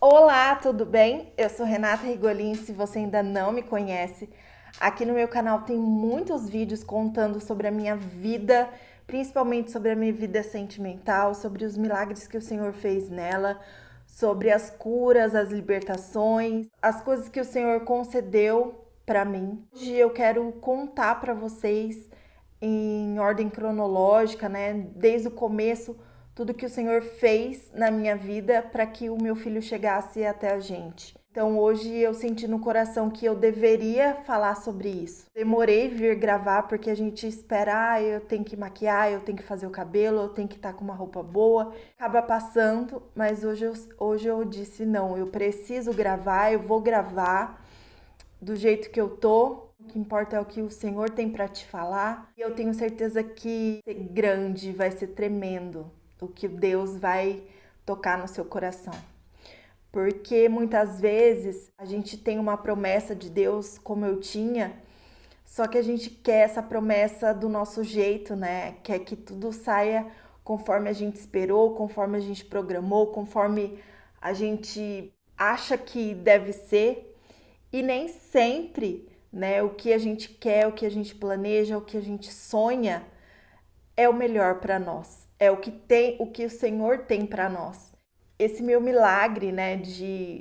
Olá, tudo bem? Eu sou Renata Rigolin. Se você ainda não me conhece, aqui no meu canal tem muitos vídeos contando sobre a minha vida, principalmente sobre a minha vida sentimental, sobre os milagres que o Senhor fez nela, sobre as curas, as libertações, as coisas que o Senhor concedeu para mim. Hoje eu quero contar para vocês em ordem cronológica, né, desde o começo, tudo que o Senhor fez na minha vida para que o meu filho chegasse até a gente. Então hoje eu senti no coração que eu deveria falar sobre isso. Demorei vir gravar porque a gente espera, eu tenho que maquiar, eu tenho que fazer o cabelo, eu tenho que estar com uma roupa boa. Acaba passando, mas hoje eu disse não, eu preciso gravar, eu vou gravar do jeito que eu tô. O que importa é o que o Senhor tem para te falar. E eu tenho certeza que vai ser grande, vai ser tremendo o que Deus vai tocar no seu coração. Porque muitas vezes a gente tem uma promessa de Deus, como eu tinha, só que a gente quer essa promessa do nosso jeito, né? Quer que tudo saia conforme a gente esperou, conforme a gente programou, conforme a gente acha que deve ser. E nem sempre, né, o que a gente quer, o que a gente planeja, o que a gente sonha é o melhor para nós. É o que o Senhor tem para nós. Esse meu milagre, né,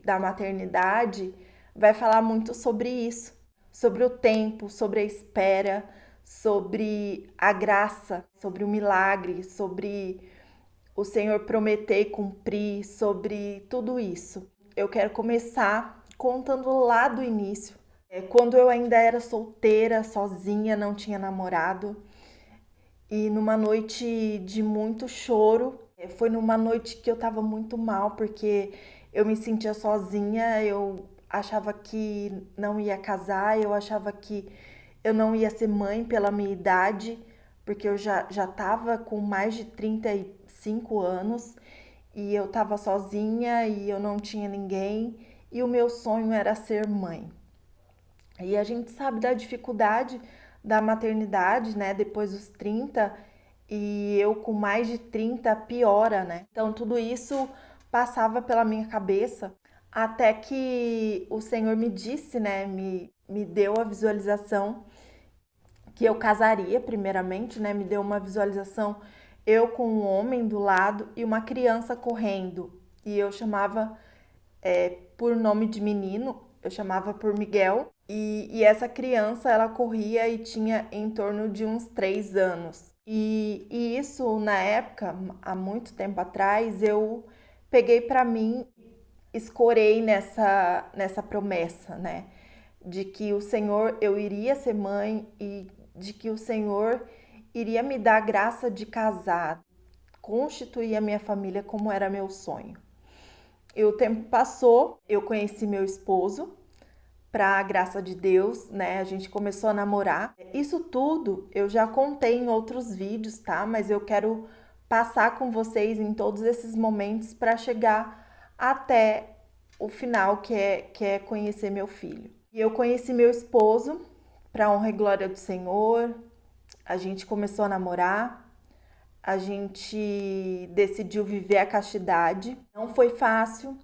da maternidade vai falar muito sobre isso, sobre o tempo, sobre a espera, sobre a graça, sobre o milagre, sobre o Senhor prometer e cumprir, sobre tudo isso. Eu quero começar contando lá do início, quando eu ainda era solteira, sozinha, não tinha namorado, e numa noite de muito choro, foi numa noite que eu tava muito mal, porque eu me sentia sozinha, eu achava que não ia casar, eu achava que eu não ia ser mãe pela minha idade, porque eu já tava com mais de 35 anos e eu tava sozinha e eu não tinha ninguém e o meu sonho era ser mãe. E a gente sabe da dificuldade da maternidade, né, depois dos 30, e eu com mais de 30 piora, né? Então tudo isso passava pela minha cabeça até que o Senhor me disse, né, me deu a visualização que eu casaria primeiramente, né? Me deu uma visualização eu com um homem do lado e uma criança correndo. E eu chamava por nome de menino, eu chamava por Miguel. E essa criança, ela corria e tinha em torno de uns 3 anos. E isso, na época, há muito tempo atrás, eu peguei para mim, escorei nessa promessa, né? De que o Senhor, eu iria ser mãe e de que o Senhor iria me dar a graça de casar, constituir a minha família como era meu sonho. E o tempo passou, eu conheci meu esposo, para a graça de Deus, né? A gente começou a namorar. Isso tudo eu já contei em outros vídeos, tá? Mas eu quero passar com vocês em todos esses momentos para chegar até o final, que é conhecer meu filho. E eu conheci meu esposo, para honra e glória do Senhor. A gente começou a namorar, a gente decidiu viver a castidade. Não foi fácil,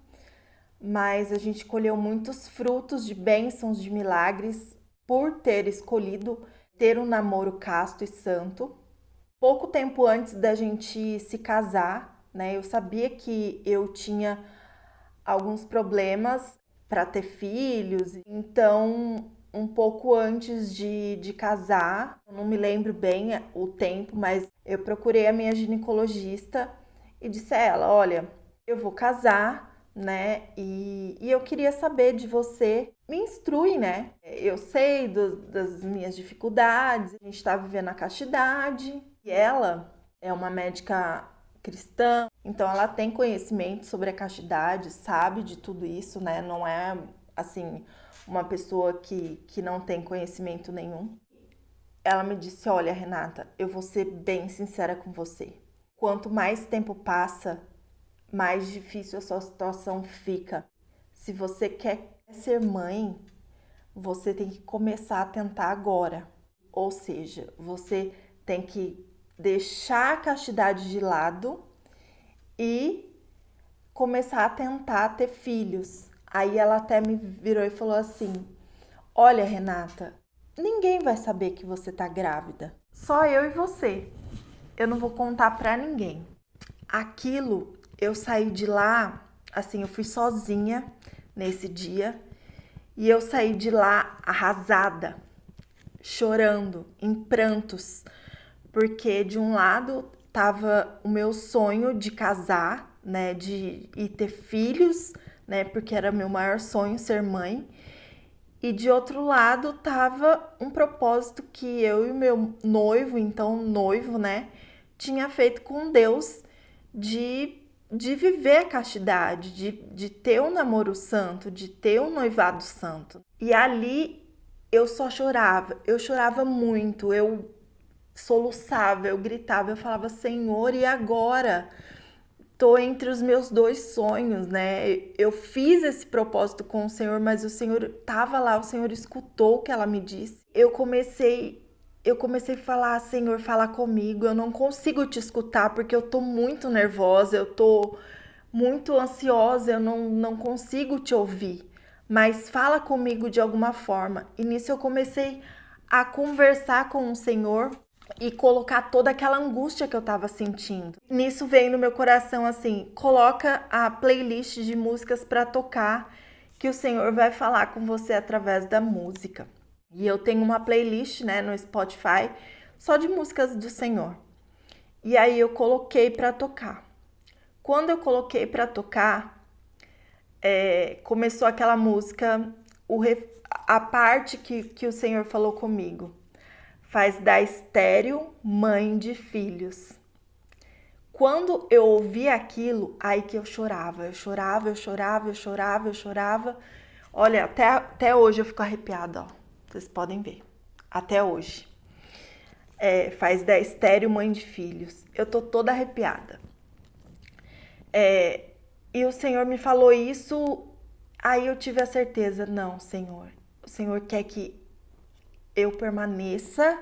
mas a gente colheu muitos frutos de bênçãos, de milagres, por ter escolhido ter um namoro casto e santo. Pouco tempo antes da gente se casar, né, eu sabia que eu tinha alguns problemas para ter filhos, então um pouco antes de casar, eu não me lembro bem o tempo, mas eu procurei a minha ginecologista e disse a ela: olha, eu vou casar, né? E eu queria saber de você, me instrui, né? Eu sei das minhas dificuldades, a gente tá vivendo a castidade, e ela é uma médica cristã, então ela tem conhecimento sobre a castidade, sabe de tudo isso, né? Não é assim uma pessoa que não tem conhecimento nenhum. Ela me disse: olha, Renata, eu vou ser bem sincera com você. Quanto mais tempo passa, mais difícil a sua situação fica. Se você quer ser mãe, você tem que começar a tentar agora. Ou seja, você tem que deixar a castidade de lado e começar a tentar ter filhos. Aí ela até me virou e falou assim: olha, Renata, ninguém vai saber que você tá grávida. Só eu e você. Eu não vou contar pra ninguém. Aquilo, eu saí de lá, assim, eu fui sozinha nesse dia. E eu saí de lá arrasada, chorando, em prantos. Porque de um lado tava o meu sonho de casar, né, e ter filhos, né, porque era meu maior sonho ser mãe. E de outro lado tava um propósito que eu e o meu noivo, então noivo, né, tinha feito com Deus de viver a castidade, de ter um namoro santo, de ter um noivado santo. E ali eu só chorava, eu chorava muito, eu soluçava, eu gritava, eu falava: Senhor, e agora? Tô entre os meus dois sonhos, né? Eu fiz esse propósito com o Senhor, mas o Senhor tava lá, o Senhor escutou o que ela me disse. Eu comecei a falar: Senhor, fala comigo, eu não consigo te escutar porque eu tô muito nervosa, eu tô muito ansiosa, eu não consigo te ouvir, mas fala comigo de alguma forma. E nisso eu comecei a conversar com o Senhor e colocar toda aquela angústia que eu tava sentindo. Nisso veio no meu coração assim: coloca a playlist de músicas para tocar, que o Senhor vai falar com você através da música. E eu tenho uma playlist, né, no Spotify, só de músicas do Senhor. E aí eu coloquei para tocar. Quando eu coloquei para tocar, começou aquela música, a parte que o Senhor falou comigo: faz da estéril mãe de filhos. Quando eu ouvi aquilo, aí que eu chorava. Eu chorava, eu chorava, eu chorava, eu chorava. Olha, até hoje eu fico arrepiada, ó. Vocês podem ver. Até hoje. Faz da estéril mãe de filhos. Eu tô toda arrepiada. E o Senhor me falou isso, aí eu tive a certeza: não, Senhor, o Senhor quer que eu permaneça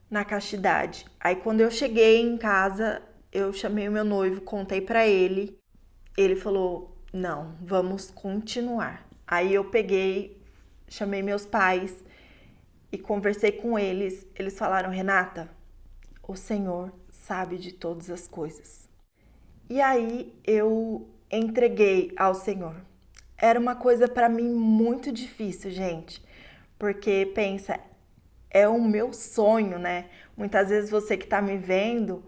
na castidade. Aí quando eu cheguei em casa, eu chamei o meu noivo, contei pra ele. Ele falou: não, vamos continuar. Aí eu peguei, chamei meus pais e conversei com eles. Eles falaram: Renata, o Senhor sabe de todas as coisas. E aí eu entreguei ao Senhor. Era uma coisa para mim muito difícil, gente, porque pensa, é o meu sonho, né? Muitas vezes você que tá me vendo,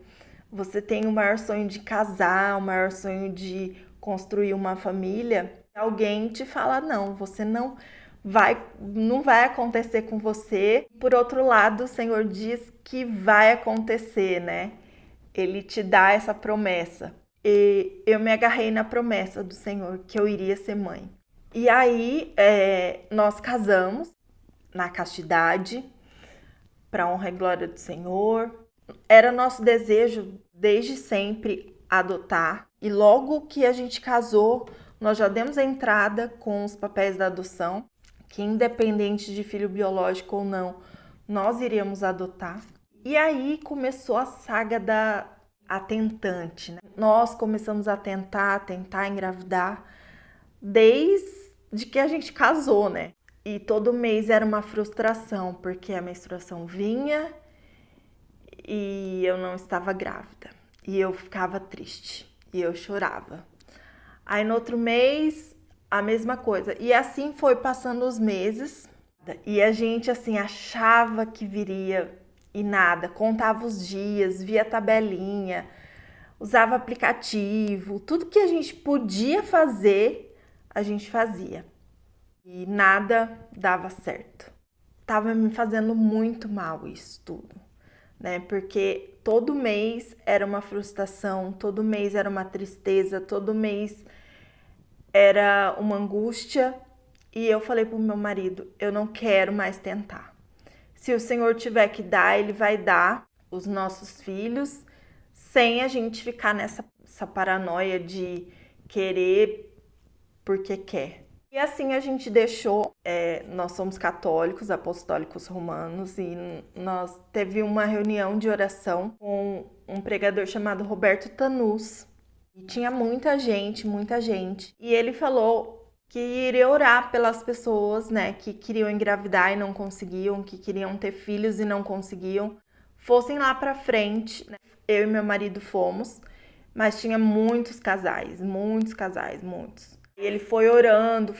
você tem o maior sonho de casar, o maior sonho de construir uma família. Alguém te fala: não, você não vai acontecer com você. Por outro lado, o Senhor diz que vai acontecer, né? Ele te dá essa promessa. E eu me agarrei na promessa do Senhor que eu iria ser mãe. E aí nós casamos na castidade, para honra e glória do Senhor. Era nosso desejo desde sempre adotar. E logo que a gente casou, nós já demos a entrada com os papéis da adoção, que independente de filho biológico ou não, nós iríamos adotar. E aí começou a saga a tentante, né? Nós começamos a tentar engravidar desde que a gente casou, né? E todo mês era uma frustração, porque a menstruação vinha e eu não estava grávida. E eu ficava triste e eu chorava. Aí no outro mês, a mesma coisa. E assim foi passando os meses. E a gente assim achava que viria e nada, contava os dias, via tabelinha, usava aplicativo, tudo que a gente podia fazer, a gente fazia. E nada dava certo. Tava me fazendo muito mal isso tudo, né? Porque todo mês era uma frustração, todo mês era uma tristeza, todo mês era uma angústia. E eu falei pro meu marido: eu não quero mais tentar. Se o Senhor tiver que dar, Ele vai dar os nossos filhos, sem a gente ficar nessa paranoia de querer porque quer. E assim a gente deixou. Nós somos católicos, apostólicos romanos, e nós teve uma reunião de oração com um pregador chamado Roberto Tanus. E tinha muita gente, muita gente. E ele falou que iria orar pelas pessoas, né, que queriam engravidar e não conseguiam, que queriam ter filhos e não conseguiam, fossem lá pra frente, né? Eu e meu marido fomos, mas tinha muitos casais, muitos. E ele foi orando,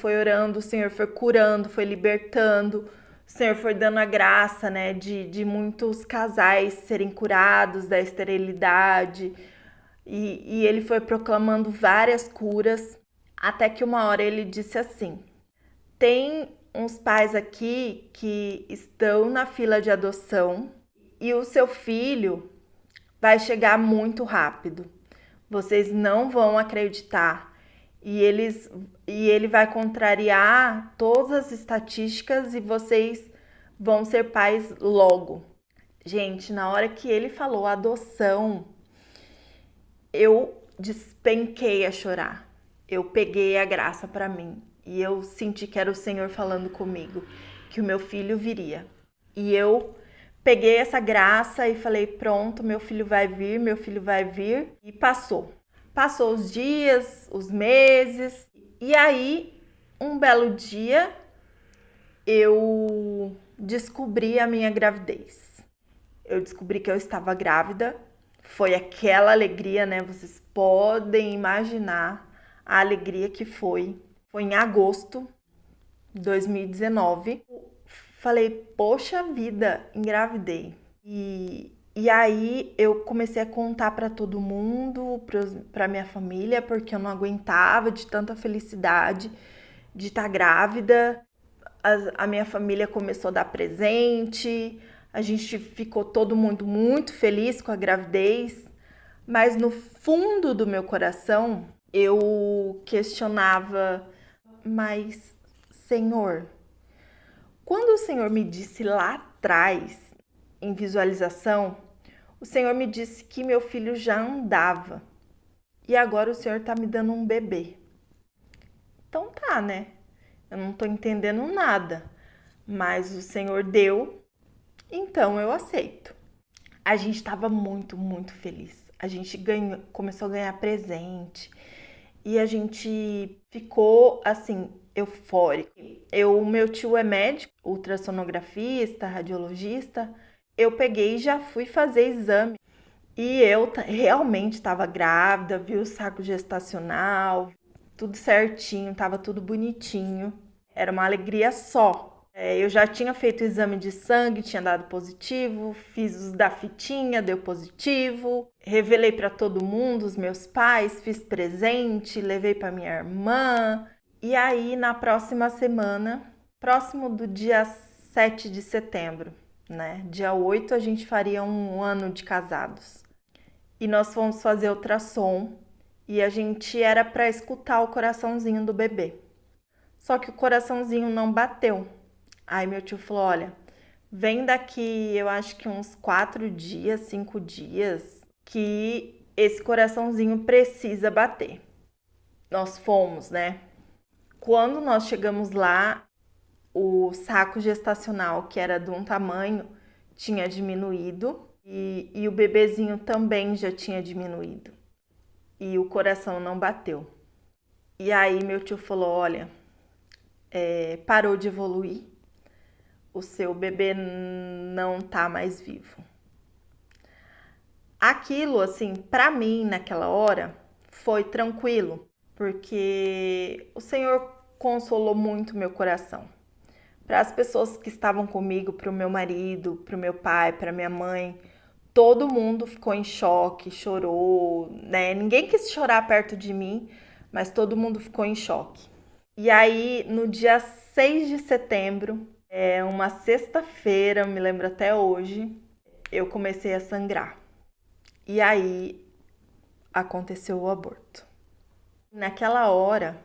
o Senhor foi curando, foi libertando, o Senhor foi dando a graça, né, de muitos casais serem curados da esterilidade. E ele foi proclamando várias curas, até que uma hora ele disse assim: tem uns pais aqui que estão na fila de adoção e o seu filho vai chegar muito rápido. Vocês não vão acreditar. E ele vai contrariar todas as estatísticas e vocês vão ser pais logo. Gente, na hora que ele falou adoção, eu despenquei a chorar. Eu peguei a graça para mim e eu senti que era o Senhor falando comigo, que o meu filho viria. E eu peguei essa graça e falei: pronto, meu filho vai vir. E passou. Passou os dias, os meses. E aí, um belo dia, eu descobri a minha gravidez. Eu descobri que eu estava grávida. Foi aquela alegria, né? Vocês podem imaginar a alegria que foi. Foi em agosto de 2019. Falei: poxa vida, engravidei. E aí eu comecei a contar para todo mundo, para minha família, porque eu não aguentava de tanta felicidade de estar grávida. A minha família começou a dar presente, a gente ficou todo mundo muito feliz com a gravidez, mas no fundo do meu coração eu questionava: mas Senhor, quando o Senhor me disse lá atrás, em visualização, o Senhor me disse que meu filho já andava e agora o Senhor tá me dando um bebê. Então tá, né? Eu não tô entendendo nada, mas o Senhor deu, então eu aceito. A gente estava muito feliz. A gente começou a ganhar presente e a gente ficou assim eufórico. Meu tio é médico, ultrassonografista, radiologista. Eu peguei e já fui fazer exame. E eu realmente estava grávida, vi o saco gestacional, tudo certinho, estava tudo bonitinho. Era uma alegria só. Eu já tinha feito o exame de sangue, tinha dado positivo, fiz os da fitinha, deu positivo. Revelei para todo mundo, os meus pais, fiz presente, levei para minha irmã. E aí, na próxima semana, próximo do dia 7 de setembro, né? Dia 8 a gente faria um ano de casados. E nós fomos fazer ultrassom e a gente era para escutar o coraçãozinho do bebê. Só que o coraçãozinho não bateu. Aí meu tio falou: olha, vem daqui, eu acho que uns 4 dias, 5 dias, que esse coraçãozinho precisa bater. Nós fomos, né? Quando nós chegamos lá, o saco gestacional, que era de um tamanho, tinha diminuído e o bebezinho também já tinha diminuído. E o coração não bateu. E aí meu tio falou: olha, parou de evoluir, o seu bebê não tá mais vivo. Aquilo, assim, pra mim, naquela hora, foi tranquilo, porque o Senhor consolou muito meu coração. Para as pessoas que estavam comigo, para o meu marido, para o meu pai, para minha mãe, todo mundo ficou em choque, chorou, né? Ninguém quis chorar perto de mim, mas todo mundo ficou em choque. E aí, no dia 6 de setembro, uma sexta-feira, me lembro até hoje, eu comecei a sangrar. E aí, aconteceu o aborto. Naquela hora,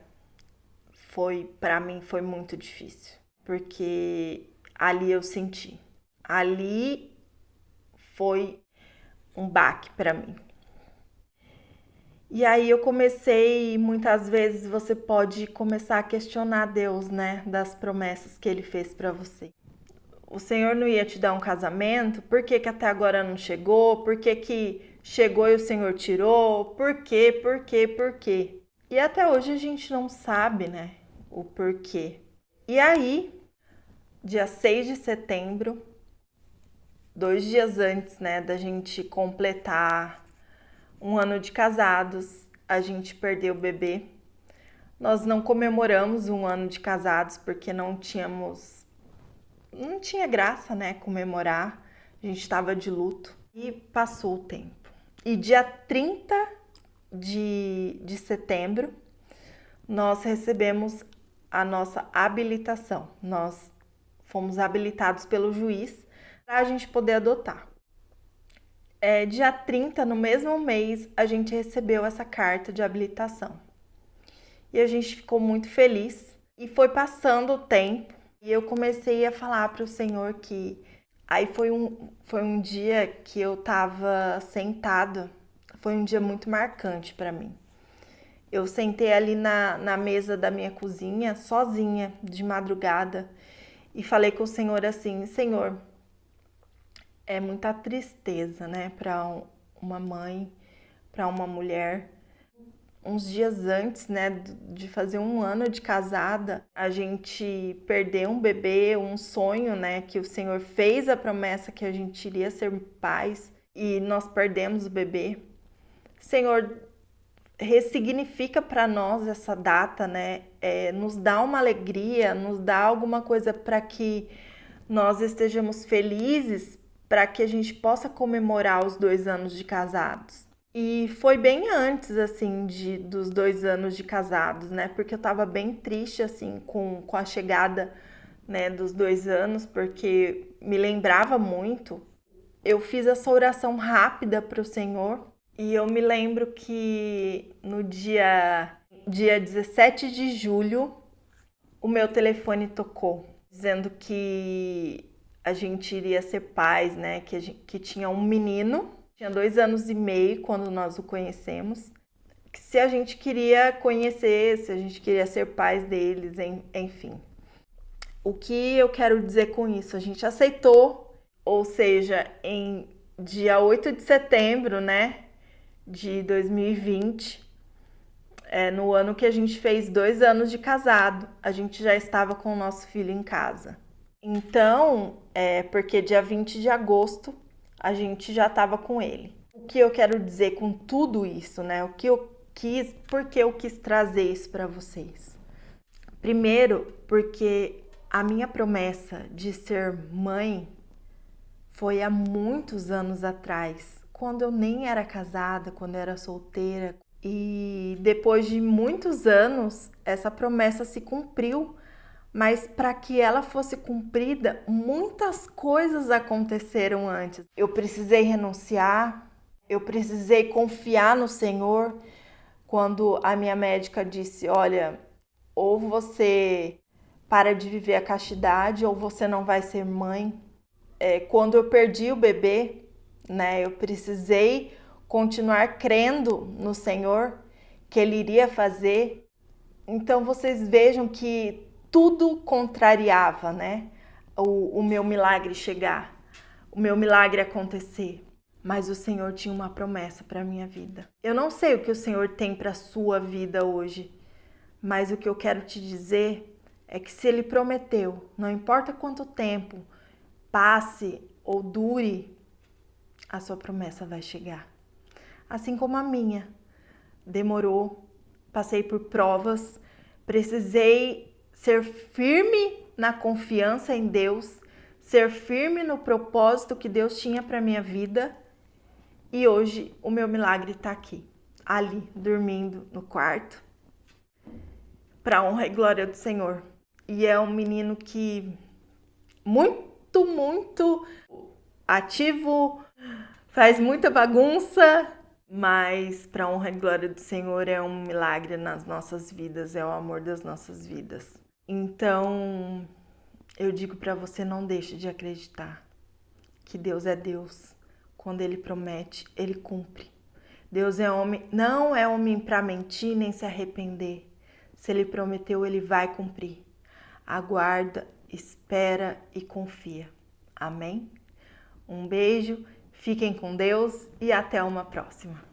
para mim, foi muito difícil, porque ali eu senti. Ali foi um baque para mim. E aí eu comecei, muitas vezes você pode começar a questionar Deus, né, das promessas que Ele fez para você. O Senhor não ia te dar um casamento? Por que até agora não chegou? Por que chegou e o Senhor tirou, por quê, por quê, por quê? E até hoje a gente não sabe, né, o porquê. E aí, dia 6 de setembro, 2 dias antes, né, da gente completar um ano de casados, a gente perdeu o bebê. Nós não comemoramos um ano de casados porque não tinha graça, né, comemorar. A gente estava de luto e passou o tempo. E dia 30 de setembro, nós recebemos a nossa habilitação. Nós fomos habilitados pelo juiz para a gente poder adotar. Dia 30, no mesmo mês, a gente recebeu essa carta de habilitação. E a gente ficou muito feliz. E foi passando o tempo e eu comecei a falar para o Senhor que... Aí foi um dia que eu estava sentada, foi um dia muito marcante para mim. Eu sentei ali na mesa da minha cozinha, sozinha, de madrugada, e falei com o Senhor assim: Senhor, é muita tristeza, né, para uma mãe, para uma mulher. Uns dias antes, né, de fazer um ano de casada, a gente perdeu um bebê, um sonho, né, que o Senhor fez a promessa que a gente iria ser pais e nós perdemos o bebê. Senhor, ressignifica para nós essa data, né, nos dá uma alegria, nos dá alguma coisa para que nós estejamos felizes, para que a gente possa comemorar os 2 anos de casados. E foi bem antes, assim, dos 2 anos de casados, né? Porque eu tava bem triste, assim, com a chegada, né, dos 2 anos, porque me lembrava muito. Eu fiz essa oração rápida para o Senhor e eu me lembro que no dia 17 de julho, o meu telefone tocou, dizendo que a gente iria ser pais, né? Que tinha um menino. Tinha 2 anos e meio quando nós o conhecemos. Se a gente queria conhecer, se a gente queria ser pais deles, enfim. O que eu quero dizer com isso? A gente aceitou, ou seja, em dia 8 de setembro, né, de 2020, no ano que a gente fez 2 anos de casado, a gente já estava com o nosso filho em casa. Então, porque dia 20 de agosto a gente já estava com ele. O que eu quero dizer com tudo isso, né? Por que eu quis trazer isso para vocês? Primeiro, porque a minha promessa de ser mãe foi há muitos anos atrás, quando eu nem era casada, quando eu era solteira. E depois de muitos anos, essa promessa se cumpriu. Mas para que ela fosse cumprida, muitas coisas aconteceram antes. Eu precisei renunciar, eu precisei confiar no Senhor. Quando a minha médica disse: olha, ou você para de viver a castidade, ou você não vai ser mãe. Quando eu perdi o bebê, né, eu precisei continuar crendo no Senhor, que Ele iria fazer. Então vocês vejam que tudo contrariava, né? O meu milagre chegar, o meu milagre acontecer. Mas o Senhor tinha uma promessa para a minha vida. Eu não sei o que o Senhor tem para a sua vida hoje, mas o que eu quero te dizer é que se Ele prometeu, não importa quanto tempo passe ou dure, a sua promessa vai chegar. Assim como a minha. Demorou, passei por provas, precisei ser firme na confiança em Deus, ser firme no propósito que Deus tinha para minha vida. E hoje o meu milagre está aqui, ali, dormindo no quarto, para honra e glória do Senhor. E é um menino que muito ativo, faz muita bagunça, mas para honra e glória do Senhor é um milagre nas nossas vidas, é o amor das nossas vidas. Então, eu digo para você, não deixe de acreditar que Deus é Deus. Quando Ele promete, Ele cumpre. Deus é homem, não é homem para mentir nem se arrepender. Se Ele prometeu, Ele vai cumprir. Aguarda, espera e confia. Amém? Um beijo, Fiquem com Deus e até uma próxima.